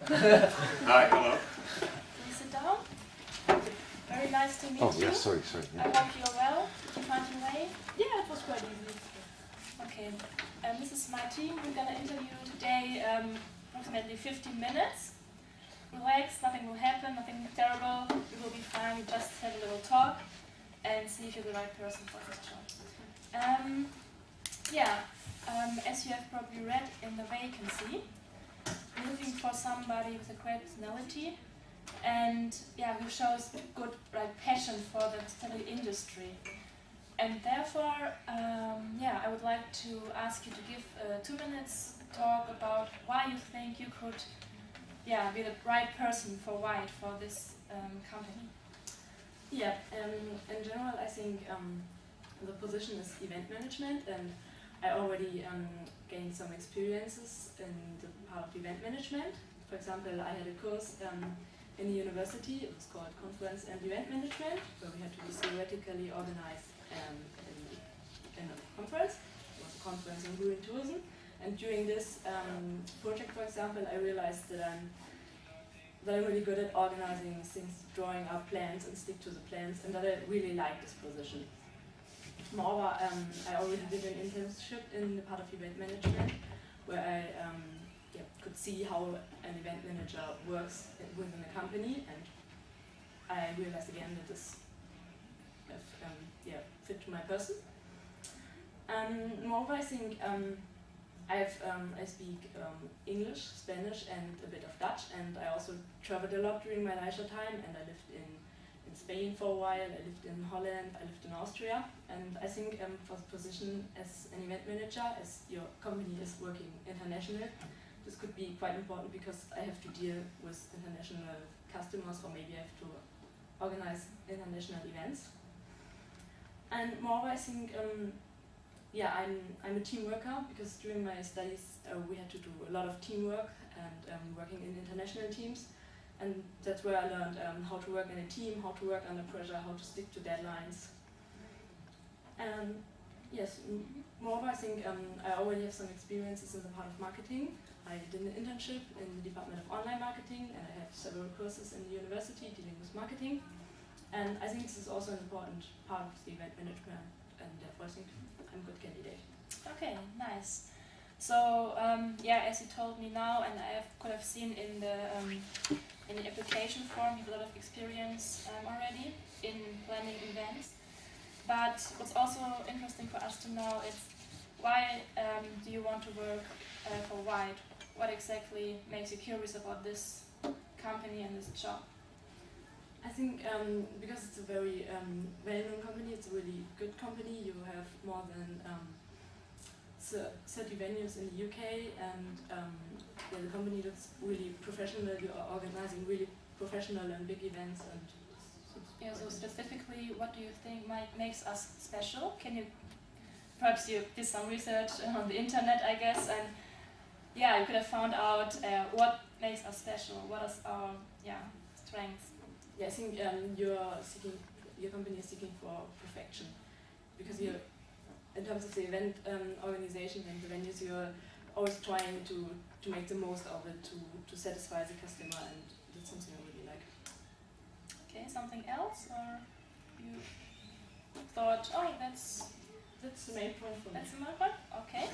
Hi, hello. Please sit down. Very nice to meet you. Oh, yeah, sorry. I hope you're well. Did you find your way? Yeah, it was quite easy. Okay, this is my team. We're going to interview today approximately 15 minutes. Relax, nothing will happen, nothing terrible. You will be fine. We just have a little talk and see if you're the right person for this job. As you have probably read in the vacancy, we're looking for somebody with a great personality and who shows good passion for the hospitality industry. And therefore, I would like to ask you to give a 2 minutes talk about why you think you could be the right person for White for this company. Yeah, in general, I think the position is event management, and I already gained some experiences in the part of event management. For example, I had a course in the university. It was called Conference and Event Management, where we had to be theoretically organized in a conference. It was a conference in Tourism. And during this project, for example, I realized that I'm really good at organizing things, drawing up plans and stick to the plans, and that I really like this position. Moreover, I already did an internship in the part of event management, where I could see how an event manager works within a company, and I realized again that this fit to my person. Moreover, I think I speak English, Spanish, and a bit of Dutch, and I also traveled a lot during my leisure time, and I lived in Spain for a while, I lived in Holland, I lived in Austria, and I think for the position as an event manager, as your company is working international, this could be quite important because I have to deal with international customers, or maybe I have to organize international events. And moreover, I think I'm a team worker, because during my studies we had to do a lot of teamwork and working in international teams, and that's where I learned how to work in a team, how to work under pressure, how to stick to deadlines. And yes, moreover, I think I already have some experiences in the part of marketing. I did an internship in the Department of Online Marketing, and I have several courses in the university dealing with marketing. And I think this is also an important part of the event management, and therefore I think I'm a good candidate. Okay, nice. So as you told me now, and I could have seen in the application form, you have a lot of experience already in planning events. But what's also interesting for us to know is why do you want to work for White? What exactly makes you curious about this company and this job? I think because it's a very well-known company, it's a really good company. You have more than 30 venues in the UK, and the company looks really professional. You are organizing really professional and big events. And so specifically, what do you think makes us special? Perhaps you did some research on the internet, I guess, and you could have found out what makes us special. What is our strengths? Yeah, I think your company is seeking for perfection, because you're, in terms of the event organization and the venues, you're always trying to make the most of it, to satisfy the customer, and that's something I really like. Okay, something else, or you thought, that's the main point for me. That's the main point? Okay.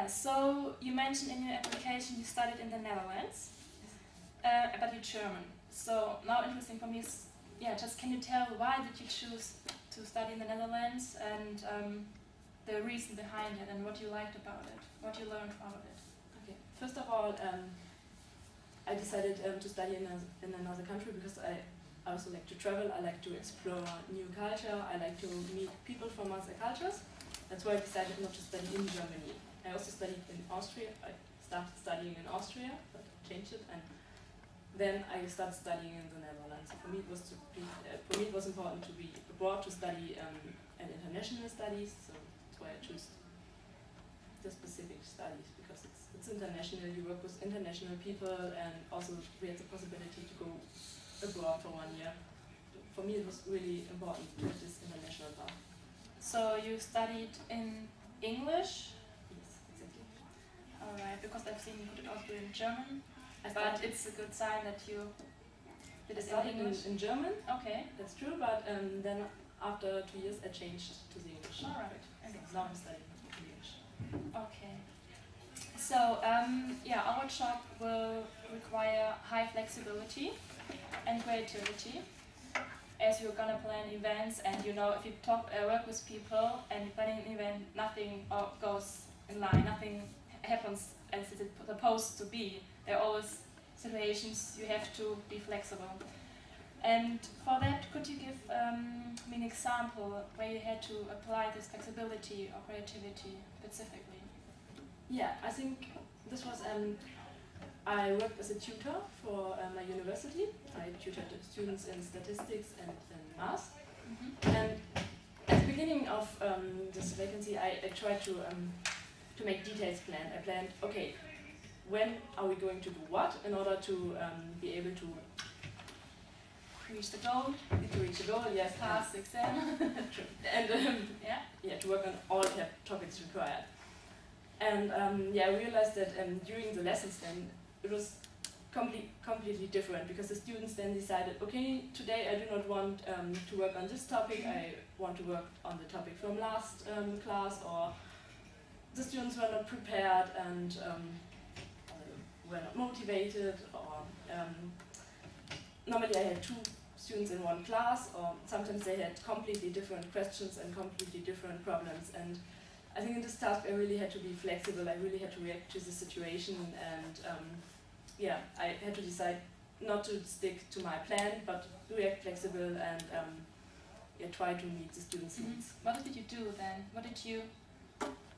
So you mentioned in your application you studied in the Netherlands, but you're German. So now interesting for me is, just can you tell why did you choose to study in the Netherlands, and the reason behind it, and what you liked about it, what you learned about it? Okay. First of all, I decided to study in another country because I also like to travel. I like to explore new culture. I like to meet people from other cultures. That's why I decided not to study in Germany. I also studied in Austria. I started studying in Austria, but changed it, and then I started studying in the Netherlands. So for me, it was important to be abroad, to study an international studies. So that's why I chose the specific studies, because it's international. You work with international people, and also we had the possibility to go abroad for 1 year. For me, it was really important to have this international part. So you studied in English? Yes, exactly. Alright, because I've seen you could also do it in German, I but started, it's a good sign that you did I it in started English. in German, Okay. that's true, but then after 2 years I changed to the English. All right. So now I'm studying English. Okay. So, yeah, our job will require high flexibility and creativity, as you're gonna plan events, and you know, if you work with people and you're planning an event, nothing goes in line, nothing happens as it's supposed to be. There are always situations you have to be flexible. And for that, could you give me an example where you had to apply this flexibility or creativity specifically? Yeah, I think this was, I worked as a tutor for my university. I tutored students in statistics and in math. Mm-hmm. And at the beginning of this vacancy, I tried to make details plan. I planned, okay, when are we going to do what in order to be able to Reach the goal, reach a goal, yes, pass the exam. true. And Yeah. to work on all topics required. And I realized that during the lessons then it was completely different, because the students then decided, okay, today I do not want to work on this topic, I want to work on the topic from last class, or the students were not prepared and were not motivated, or normally I had 2 students in one class, or sometimes they had completely different questions and completely different problems. And I think in this task I really had to be flexible, I really had to react to the situation, and I had to decide not to stick to my plan, but react flexible and try to meet the students' needs. What did you do then? What did you,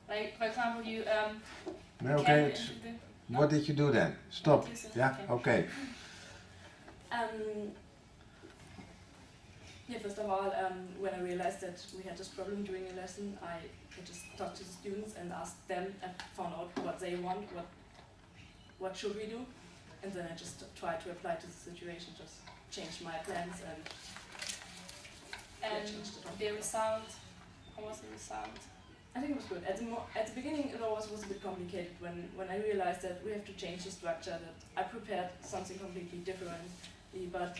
like, for example, you No, okay, what did you do then? Stop. What you said, Yeah, okay. First of all, when I realized that we had this problem during a lesson, I just talked to the students and asked them and found out what they want, what should we do, and then I just tried to apply to the situation, just change my plans and change the topic. the result, how was the result? I think it was good. At the beginning it always was a bit complicated when I realized that we have to change the structure, that I prepared something completely differently, but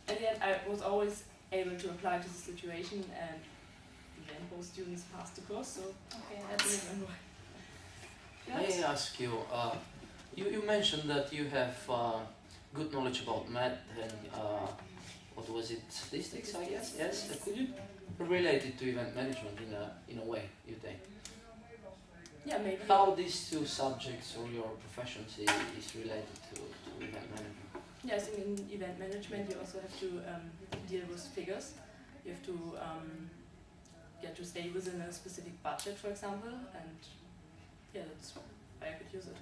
in the end I was always able to apply to the situation, and then both students passed the course, so Okay, I that's didn't know. May I ask you, you mentioned that you have good knowledge about math and what was it, statistics, I guess? Yes. Could you relate it to event management in a way, you think? Yeah, maybe. How these 2 subjects or your profession is related to event management? Yeah, I think in event management you also have to deal with figures. You have to get to stay within a specific budget, for example, and that's why I could use it.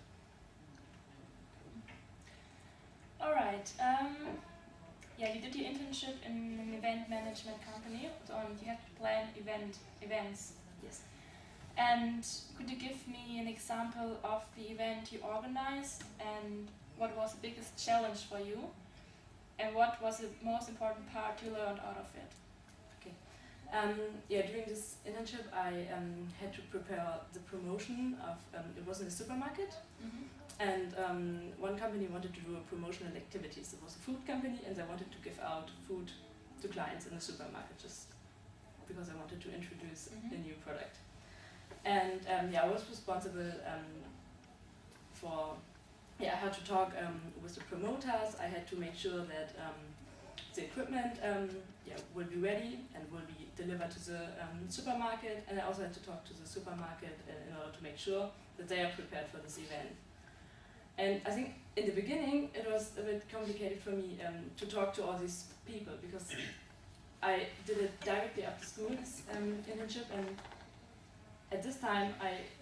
all right. You did your internship in an event management company, and you have to plan events. Yes. And could you give me an example of the event you organized, and what was the biggest challenge for you, and what was the most important part you learned out of it? During this internship I had to prepare the promotion of, it was in a supermarket, and one company wanted to do a promotional activities. It was a food company, and they wanted to give out food to clients in the supermarket, just because I wanted to introduce a new product. And I was responsible for, I had to talk with the promoters. I had to make sure that the equipment will be ready and will be delivered to the supermarket, and I also had to talk to the supermarket in order to make sure that they are prepared for this event. And I think in the beginning it was a bit complicated for me to talk to all these people, because I did it directly after school, this internship, and at this time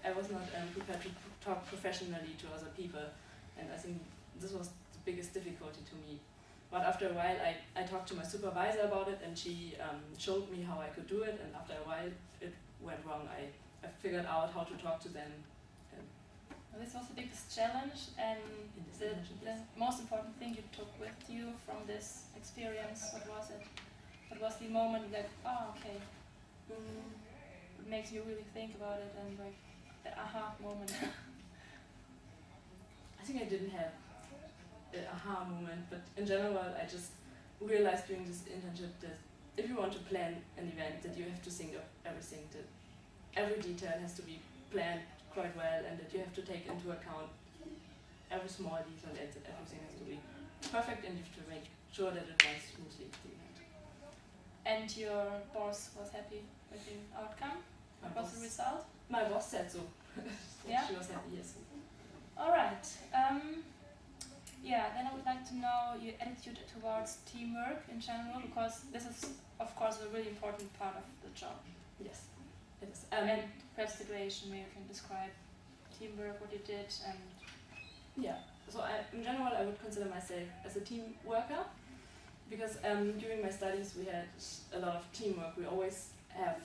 I was not prepared to talk professionally to other people, and I think this was the biggest difficulty to me. But after a while I talked to my supervisor about it, and she showed me how I could do it, and after a while it went wrong. I figured out how to talk to them. This was the biggest challenge, and the most important thing you took with you from this experience, what was it? What was the moment that, okay, it makes you really think about it, and like the aha moment? think I didn't have an aha moment, but in general, I just realized during this internship that if you want to plan an event, that you have to think of everything, that every detail has to be planned quite well, and that you have to take into account every small detail, and that everything has to be perfect, and you have to make sure that it runs smoothly. The event. And your boss was happy with the outcome? What was the result? My boss said so. Yeah? She was happy, yes. Alright. Yeah, then I would like to know your attitude towards teamwork in general, because this is, of course, a really important part of the job. Yes, it is. And perhaps situation where you can describe teamwork, what you did, and yeah, so in general I would consider myself as a team worker, because during my studies we had a lot of teamwork. We always have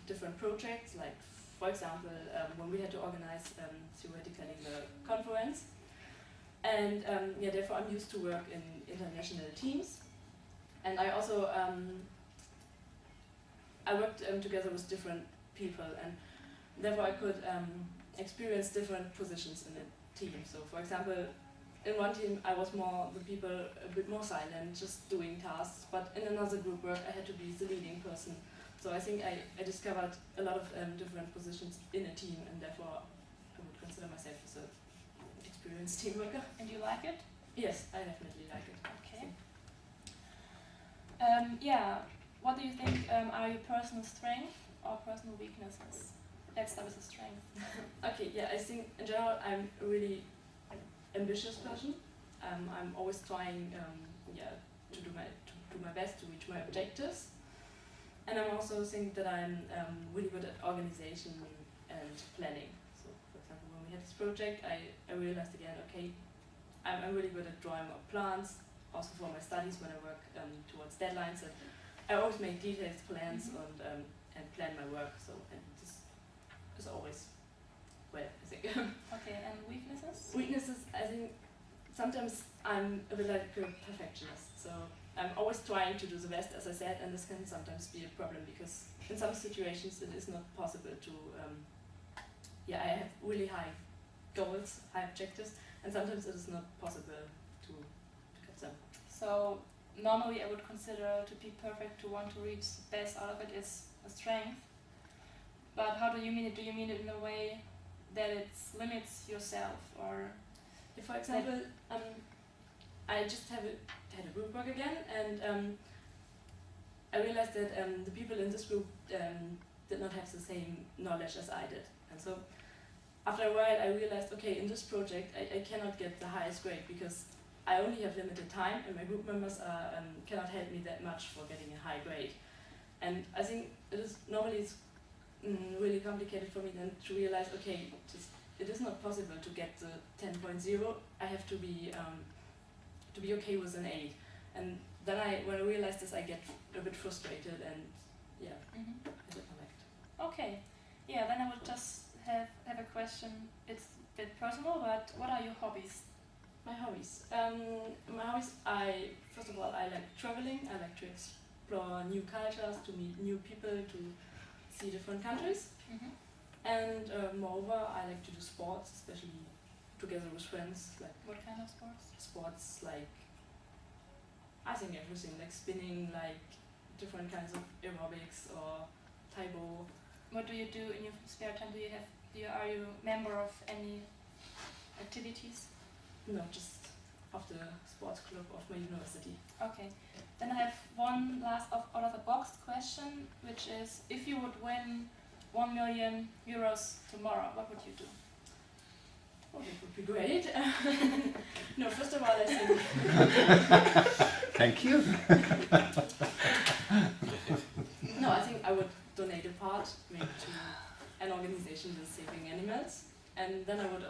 different projects, like for example when we had to organize theoretically the conference, and yeah, therefore I'm used to work in international teams, and I also I worked together with different people, and therefore I could experience different positions in a team. So for example, in one team I was more the people a bit more silent, just doing tasks, but in another group work I had to be the leading person. So I think I discovered a lot of different positions in a team, and therefore I would consider myself as an experienced team worker. and you like it? Yes, I definitely like it. Okay. Yeah, what do you think are your personal strengths or personal weaknesses? Let's start with the strength. Okay, yeah, I think in general I'm a really ambitious person. I'm always trying yeah, to do my best to reach my objectives. And I also think that I'm really good at organization and planning. So for example, when we had this project, I realized again, okay, I'm really good at drawing up plans, also for my studies when I work towards deadlines. And I always make detailed plans and plan my work. So and this is always well, I think. Okay, and weaknesses? Weaknesses, I think sometimes I'm a bit like a perfectionist. So I'm always trying to do the best, as I said, and this can sometimes be a problem because in some situations it is not possible to, yeah, I have really high goals, high objectives, and sometimes it is not possible to get them. So normally I would consider to be perfect, to want to reach the best out of it is a strength. But how do you mean it? Do you mean it in a way that it limits yourself, or? If, for example, I just had a group work again, and I realized that the people in this group did not have the same knowledge as I did. And so after a while I realized, okay, in this project I cannot get the highest grade because I only have limited time and my group members cannot help me that much for getting a high grade. And I think it is normally it's really complicated for me then to realize, okay, it is not possible to get the 10.0. I have to be okay with an 8. And then when I realize this, I get a bit frustrated and yeah, I don't like it. Okay, yeah, then I would just have a question. It's a bit personal, but what are your hobbies? My hobbies. First of all, I like traveling. I like to explore new cultures, to meet new people, to see different countries. And moreover, I like to do sports, especially together with friends. Like What kind of sports? Sports like, I think everything, like spinning, like different kinds of aerobics or Taibo. What do you do in your spare time? Are you a member of any activities? No, just of the sports club of my university. Okay, then I have one last out of the box question, which is, if you would win 1 million euros tomorrow, what would you do? Oh, that would be great. No, first of all, I think. Thank you. No, I think I would donate a part maybe to an organization that's saving animals, and then I would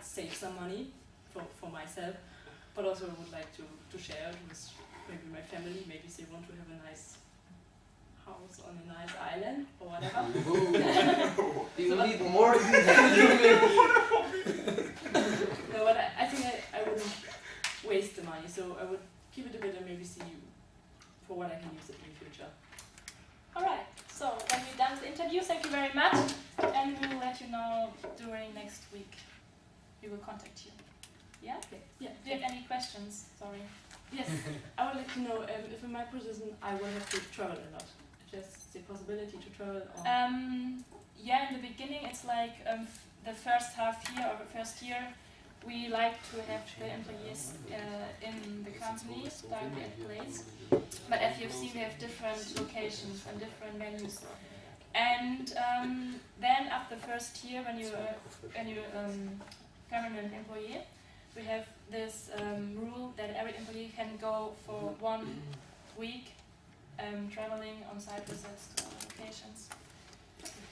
save some money for myself, but also I would like to share it with maybe my family. Maybe they want to have a nice house on a nice island or whatever. You need more details. No, but I think I wouldn't waste the money, so I would keep it a bit and maybe see for what I can use it in the future. Alright, so then we're done with the interview. Thank you very much, and we will let you know during next week. We will contact you. Yeah? Okay. Yeah. Do you have any questions? Sorry. Yes. I would like to know if in my position I will have to travel a lot. Just the possibility to travel. Or Yeah, in the beginning it's like the first half year or the first year we like to have the employees in the company, directly at place. But as you've seen, we have different locations and different venues. And then after the first year, when you're permanent employee, we have this rule that every employee can go for 1 week traveling on site visits to other locations.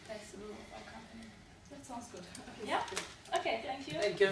That's the rule of our company. that sounds good. Yeah? Okay, thank you. Thank you.